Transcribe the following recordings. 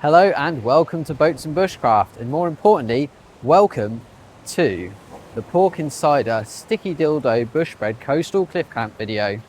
Hello and welcome to Boats and Bushcraft, and more importantly, welcome to the pork and cider sticky dildo bush bread coastal cliff camp video.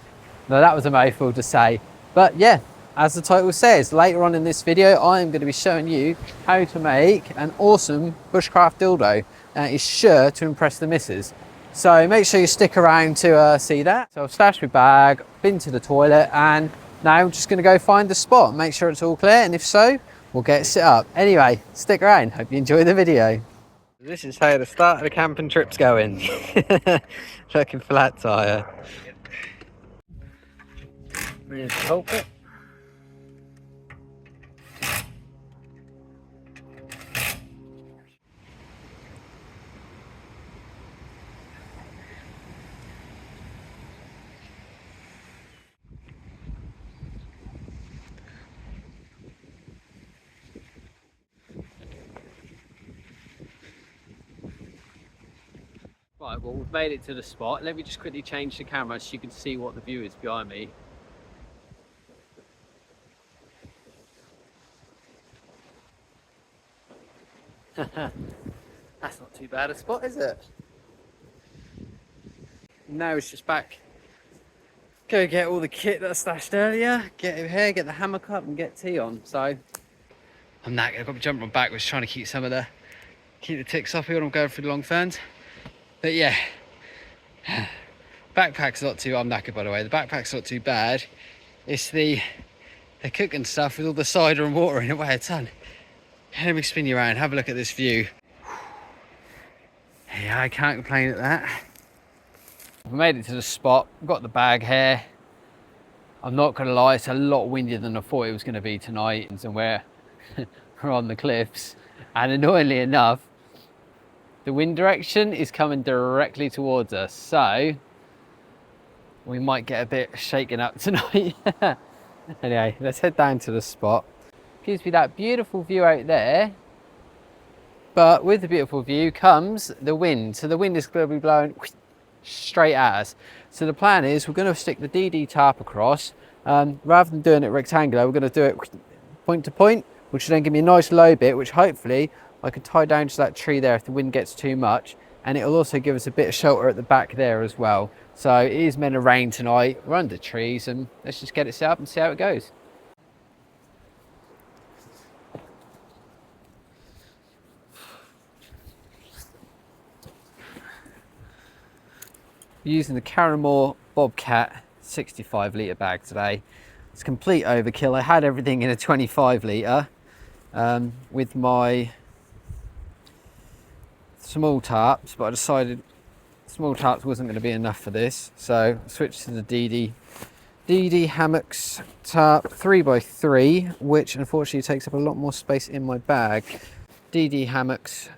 Now that was a mouthful to say, but yeah, as the title says, later on in this video I am going to be showing you how to make an awesome bushcraft dildo that is sure to impress the missus. So make sure you stick around to see that. So I've stashed my bag, been to the toilet, and now I'm just going to go find the spot, make sure it's all clear, and if so, we'll get it set up. Anyway, stick around, hope you enjoy the video. This is how the start of the camping trip's going. Fucking flat tyre. There's the culprit. Right, well, we've made it to the spot. Let me just quickly change the camera so you can see what the view is behind me. That's not too bad a spot, is it? Now it's just back. Go get all the kit that I stashed earlier, get over here, get the hammock up and get tea on. So I'm knackered. I've got my jumper on backwards trying to keep the ticks off here when I'm going through the long ferns. But yeah, backpack's not too, I'm knackered by the way, the backpack's not too bad. It's the cooking stuff with all the cider and water in it, weigh a ton. Let me spin you around, have a look at this view. Yeah, I can't complain at that. I've made it to the spot, I've got the bag here. I'm not gonna lie, it's a lot windier than I thought it was gonna be tonight. And we're on the cliffs, and annoyingly enough, the wind direction is coming directly towards us, so we might get a bit shaken up tonight. Anyway, let's head down to the spot. Gives me that beautiful view out there, but with the beautiful view comes the wind. So the wind is going to be blowing straight at us. So the plan is we're going to stick the DD tarp across. Rather than doing it rectangular, we're going to do it point to point, which will then give me a nice low bit, which hopefully I can tie down to that tree there if the wind gets too much, and it'll also give us a bit of shelter at the back there as well. So it is meant to rain tonight, we're under trees, and let's just get it set up and see how it goes. Using the Caramore Bobcat 65 litre bag today. It's complete overkill. I had everything in a 25 litre with my small tarps, but I decided small tarps wasn't going to be enough for this, so I switched to the DD hammocks tarp 3x3, which unfortunately takes up a lot more space in my bag. DD hammocks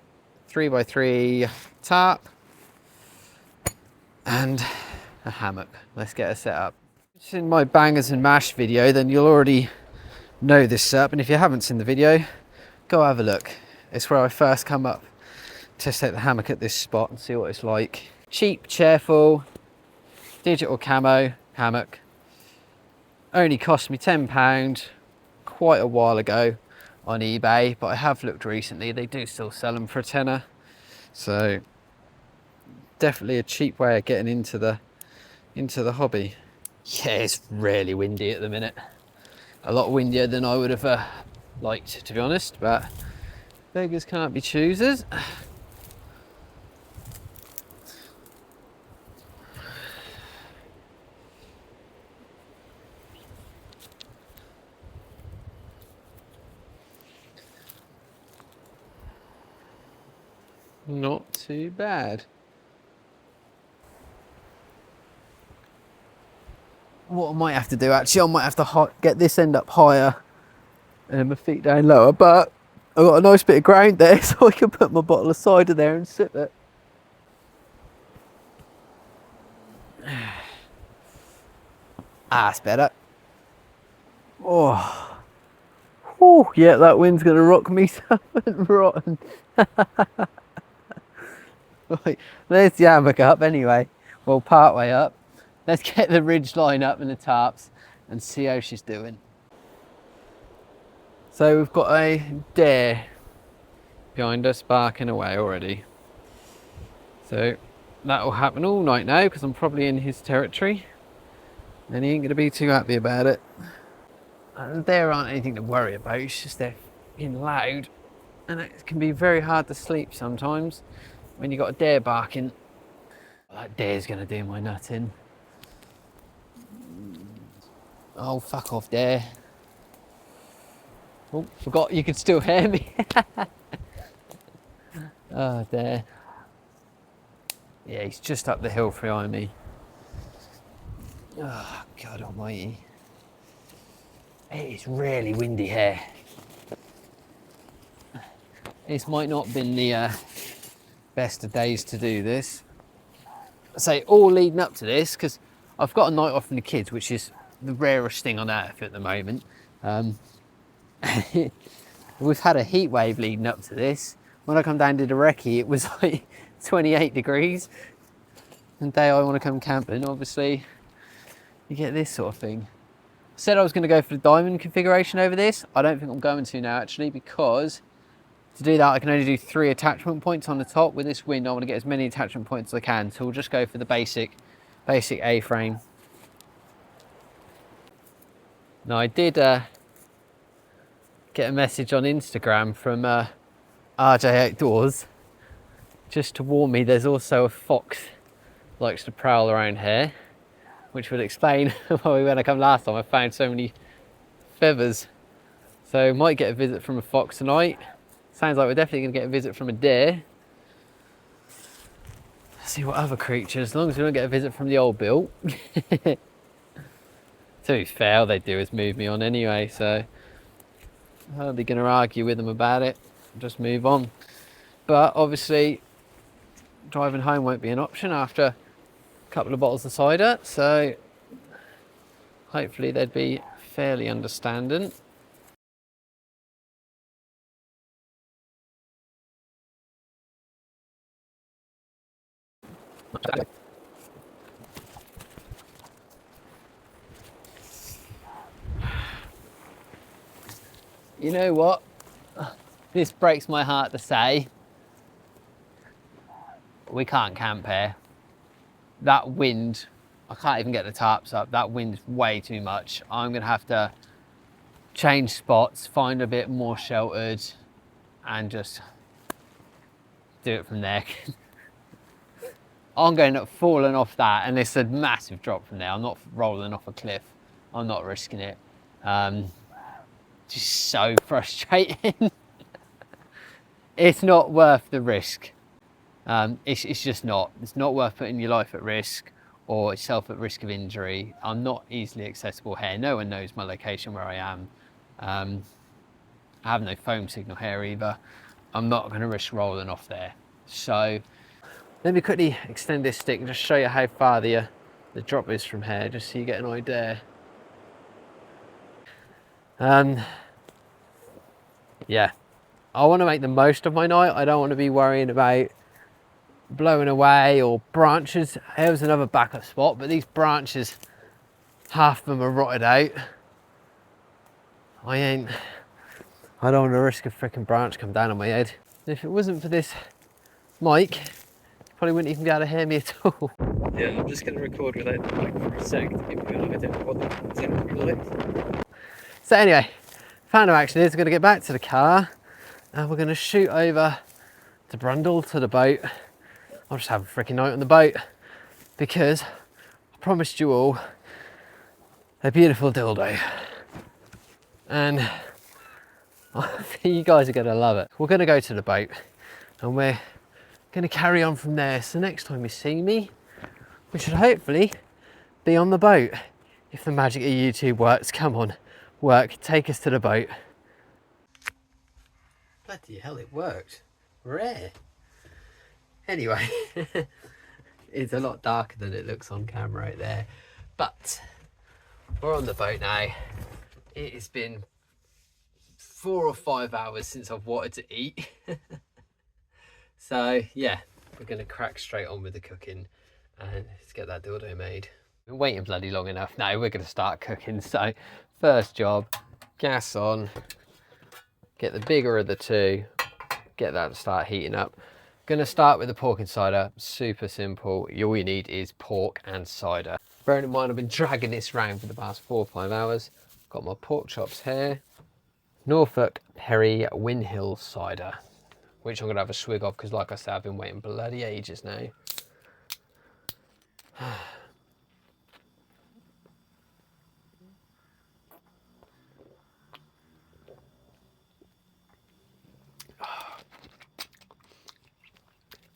3x3 tarp and a hammock. Let's get it set up. If you've seen my bangers and mash video, then you'll already know this setup, and if you haven't seen the video, go have a look. It's where I first come up, test out the hammock at this spot and see what it's like. Cheap, cheerful, digital camo hammock. Only cost me £10 quite a while ago on eBay, but I have looked recently, they do still sell them for a tenner. So definitely a cheap way of getting into the hobby. Yeah, it's really windy at the minute. A lot windier than I would have liked, to be honest, but beggars can't be choosers. Not too bad. What I might have to do, actually, I might have to get this end up higher and my feet down lower, but I've got a nice bit of ground there, so I can put my bottle of cider there and sip it. That's better. Oh. Oh, yeah, that wind's going to rock me something rotten. Right, there's the hammock up anyway. Well, part way up. Let's get the ridge line up and the tarps and see how she's doing. So we've got a deer behind us barking away already. So that will happen all night now because I'm probably in his territory and he ain't going to be too happy about it. And there aren't anything to worry about, it's just they're being loud and it can be very hard to sleep sometimes when you got a deer barking. That deer's going to do my nut in. Oh, fuck off, deer. Oh, forgot you could still hear me. Oh, dear. Yeah, he's just up the hill behind me. Oh, God almighty. It is really windy here. This might not have been the best of days to do this. I say all leading up to this, because I've got a night off from the kids, which is the rarest thing on earth at the moment. We've had a heat wave leading up to this. When I come down to the recce, it was like 28 degrees. And the day I want to come camping, obviously, you get this sort of thing. I said I was going to go for the diamond configuration over this. I don't think I'm going to now, actually, because to do that, I can only do 3 attachment points on the top. With this wind, I want to get as many attachment points as I can. So we'll just go for the basic A-frame. Now, I did get a message on Instagram from RJ Outdoors just to warn me there's also a fox likes to prowl around here, which would explain why when I come last time I found so many feathers. So might get a visit from a fox tonight. Sounds like we're definitely going to get a visit from a deer. Let's see what other creatures, as long as we don't get a visit from the old Bill. To be fair, all they do is move me on anyway, so I'm hardly going to argue with them about it. Just move on. But obviously, driving home won't be an option after a couple of bottles of cider, so hopefully they'd be fairly understanding. You know what? This breaks my heart to say. We can't camp here. That wind, I can't even get the tarps up. That wind's way too much. I'm gonna have to change spots, find a bit more sheltered, and just do it from there. I'm going to falling off that, and it's a massive drop from there. I'm not rolling off a cliff. I'm not risking it. Just so frustrating. It's not worth the risk. It's just not. It's not worth putting your life at risk or yourself at risk of injury. I'm not easily accessible here. No one knows my location where I am. I have no phone signal here either. I'm not going to risk rolling off there. So let me quickly extend this stick and just show you how far the drop is from here, just so you get an idea. Yeah, I want to make the most of my night. I don't want to be worrying about blowing away or branches. Here's another backup spot, but these branches, half of them are rotted out. I don't want to risk a freaking branch come down on my head. If it wasn't for this mic, you probably wouldn't even be able to hear me at all. Yeah, I'm just going to record without the mic for a sec to give you an idea of what the sound like. So anyway, plan of action is we're going to get back to the car and we're going to shoot over to Brundle to the boat. I'll just have a freaking night on the boat because I promised you all a beautiful dildo. And I think you guys are going to love it. We're going to go to the boat and we're going to carry on from there. So next time you see me, we should hopefully be on the boat. If the magic of YouTube works, come on, work, take us to the boat. Bloody hell, it worked. Rare. Anyway, it's a lot darker than it looks on camera right there. But we're on the boat now. It has been 4 or 5 hours since I've wanted to eat. So yeah, we're going to crack straight on with the cooking and let's get that dildo made. Been waiting bloody long enough. Now we're going to start cooking. So first job, gas on. get the bigger of the two, get that to start heating up. Gonna start with the pork and cider, super simple. All you need is pork and cider. Bearing in mind I've been dragging this around for the past 4 or 5 hours. Got my pork chops here. Norfolk Perry Windhill cider, which I'm gonna have a swig of because like I said, I've been waiting bloody ages now.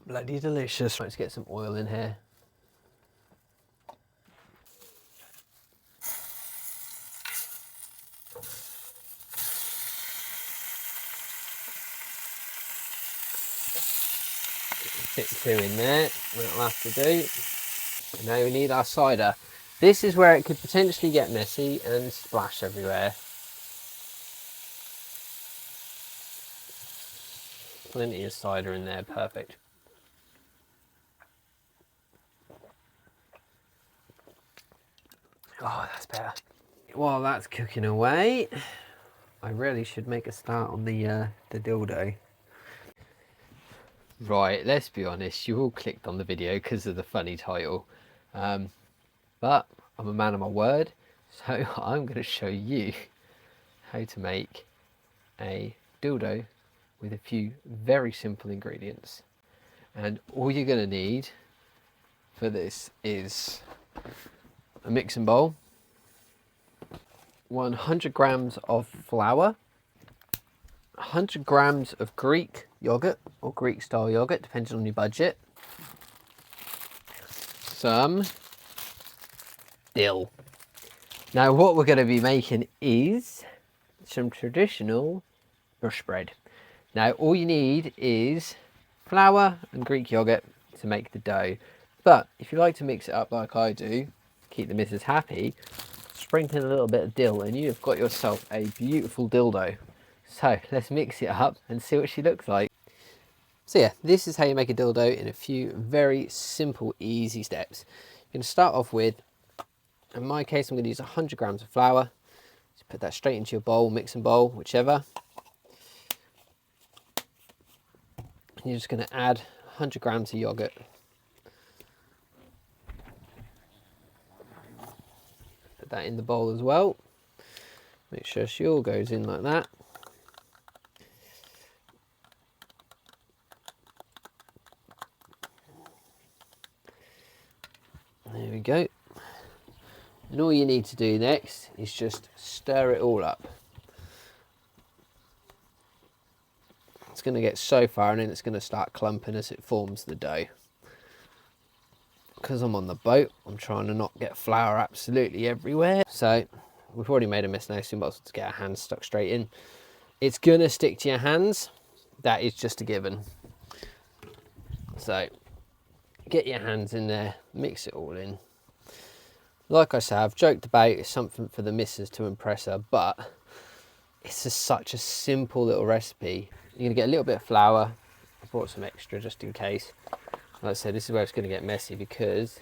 Bloody delicious. Let's get some oil in here. Fit 2 in there, that'll have to do. And now we need our cider. This is where it could potentially get messy and splash everywhere. Plenty of cider in there, perfect. Oh, that's better. While that's cooking away, I really should make a start on the dildo. Right, let's be honest, you all clicked on the video because of the funny title. But I'm a man of my word, so I'm going to show you how to make a dildo with a few very simple ingredients. And all you're going to need for this is a mixing bowl, 100 grams of flour, 100 grams of Greek yogurt or Greek style yogurt, depending on your budget, some dill. Now what we're going to be making is some traditional bush bread. Now all you need is flour and Greek yogurt to make the dough, but if you like to mix it up like I do, keep the missus happy, sprinkle a little bit of dill and you've got yourself a beautiful dildo. So let's mix it up and see what she looks like. So yeah, this is how you make a dildo in a few very simple, easy steps. You're going to start off with, in my case, I'm going to use 100 grams of flour. Just put that straight into your bowl, mixing bowl, whichever. And you're just going to add 100 grams of yogurt. Put that in the bowl as well. Make sure she all goes in like that. There we go. And all you need to do next is just stir it all up. It's going to get so far and then it's going to start clumping as it forms the dough. Because I'm on the boat, I'm trying to not get flour absolutely everywhere. So we've already made a mess now, so we might as well just get our hands stuck straight in. It's going to stick to your hands. That is just a given. So get your hands in there, mix it all in. Like I said, I've joked about it's something for the missus to impress her, but it's just such a simple little recipe. You're going to get a little bit of flour. I brought some extra just in case. Like I said, this is where it's going to get messy because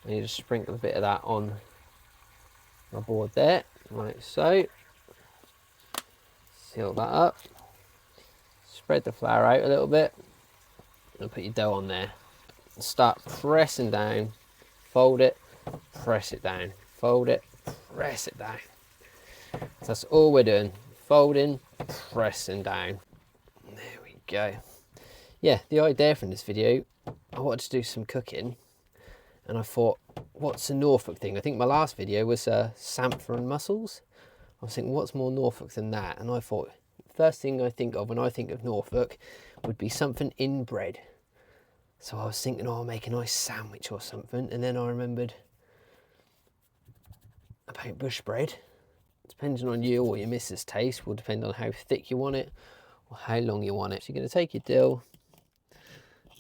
I need to sprinkle a bit of that on my board there, like so. Seal that up. Spread the flour out a little bit and put your dough on there. Start pressing down, fold it, press it down, fold it, press it down. So that's all we're doing, folding, pressing down. There we go. Yeah, the idea from this video, I wanted to do some cooking and I thought, what's a Norfolk thing? I think my last video was samphire and mussels. I was thinking, what's more Norfolk than that? And I thought, first thing I think of when I think of Norfolk would be something in bread. So I was thinking, oh, I'll make a nice sandwich or something. And then I remembered about bush bread. Depending on you or your missus' taste, will depend on how thick you want it or how long you want it. So you're going to take your dill,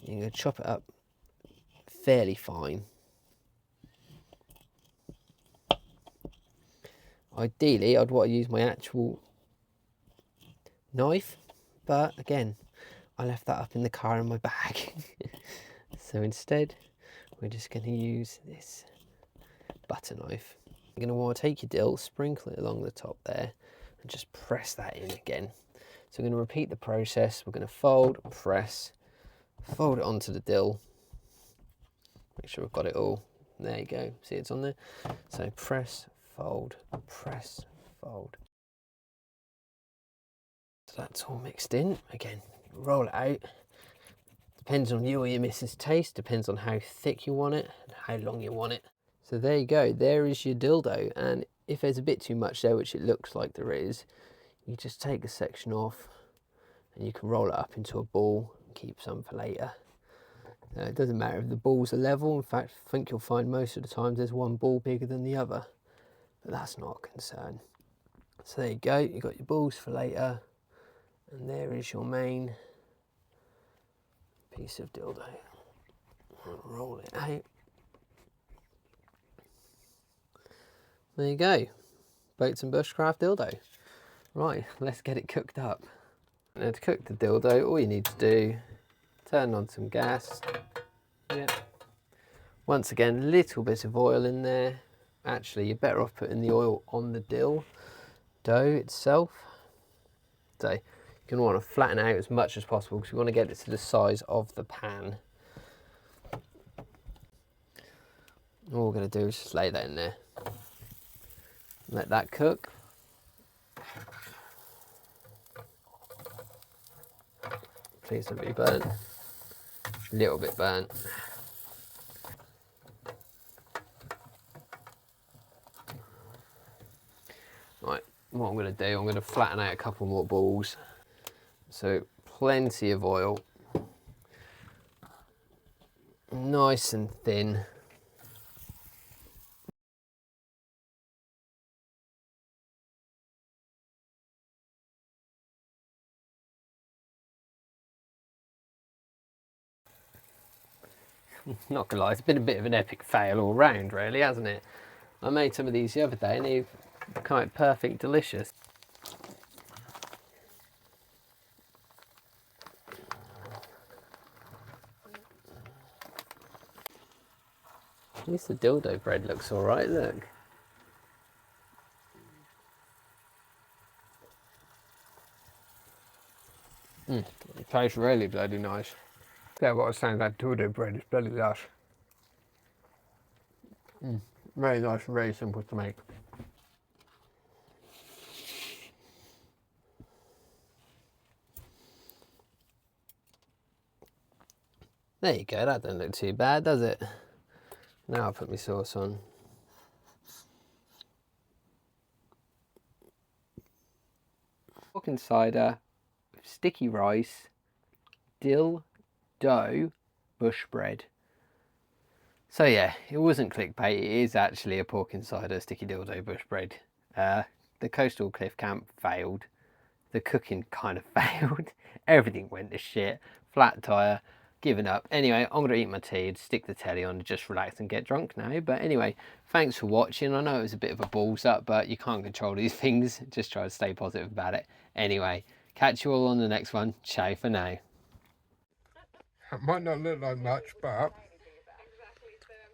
you're going to chop it up fairly fine. Ideally, I'd want to use my actual knife, but again, I left that up in the car in my bag. So instead, we're just going to use this butter knife. You're going to want to take your dill, sprinkle it along the top there, and just press that in again. So we're going to repeat the process. We're going to fold, press, fold it onto the dill. Make sure we've got it all. There you go. See, it's on there. So press, fold, press, fold. So that's all mixed in. Again, roll it out. Depends on you or your missus' taste. Depends on how thick you want it and how long you want it. So there you go. There is your dildo. And if there's a bit too much there, which it looks like there is, you just take a section off and you can roll it up into a ball and keep some for later. It doesn't matter if the balls are level. In fact, I think you'll find most of the times there's one ball bigger than the other, but that's not a concern. So there you go, you've got your balls for later, and there is your main piece of dildo. Roll it out. There you go, Boats and Bushcraft dildo. Right, let's get it cooked up. Now to cook the dildo, all you need to do, turn on some gas. Yep. Once again, a little bit of oil in there. Actually, you're better off putting the oil on the dill dough itself. So you're going to want to flatten out as much as possible because we want to get it to the size of the pan. All we're going to do is just lay that in there. Let that cook. Please don't be burnt. A little bit burnt. Right, what I'm going to do, I'm going to flatten out a couple more balls. So plenty of oil. Nice and thin. Not gonna lie, it's been a bit of an epic fail all round, really, hasn't it? I made some of these the other day and they've come out perfect, delicious. At least the dildo bread looks all right, look. It tastes really bloody nice. Yeah, what I was saying, that dildo bread is bloody lush. Very nice, very simple to make. There you go, that doesn't look too bad, does it? Now I'll put my sauce on. Pumpkin cider, sticky rice, dill, dough, bush bread. So yeah, it wasn't clickbait, it is actually a pork and cider sticky dildo bush bread. The coastal cliff camp failed. The cooking kind of failed. Everything went to shit. Flat tire, given up. Anyway, I'm gonna eat my tea and stick the telly on and just relax and get drunk now. But anyway, thanks for watching. I know it was a bit of a balls up, but you can't control these things. Just try to stay positive about it. Anyway, catch you all on the next one. Ciao for now. It might not look like much, but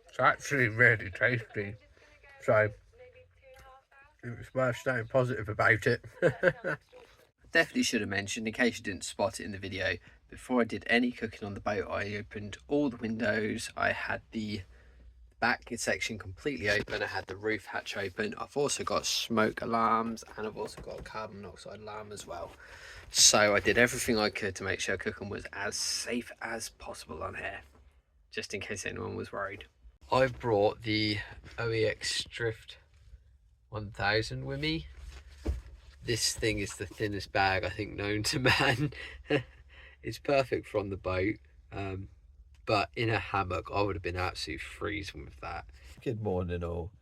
it's actually really tasty. So it's worth staying positive about it. Definitely should have mentioned, in case you didn't spot it in the video, before I did any cooking on the boat, I opened all the windows. I had the back section completely open. I had the roof hatch open. I've also got smoke alarms and I've also got a carbon monoxide alarm as well. So I did everything I could to make sure cooking was as safe as possible on here, just in case anyone was worried. I brought the OEX Drift 1000 with me. This thing is the thinnest bag I think known to man. It's perfect for on the boat, but in a hammock I would have been absolutely freezing with that. Good morning all.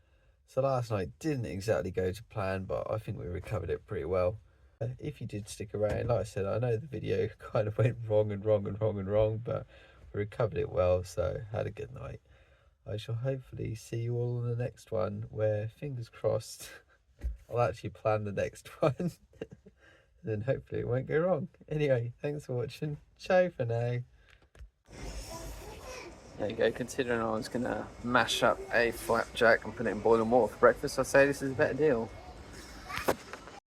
So last night didn't exactly go to plan, but I think we recovered it pretty well. If you did stick around, like I said, I know the video kind of went wrong, but we recovered it well, so had a good night. I shall hopefully see you all in the next one, where fingers crossed I'll actually plan the next one. And then hopefully it won't go wrong. Anyway, thanks for watching. Ciao for now. There you go, considering I was going to mash up a flapjack and put it in boiling water for breakfast, I'd say this is a better deal.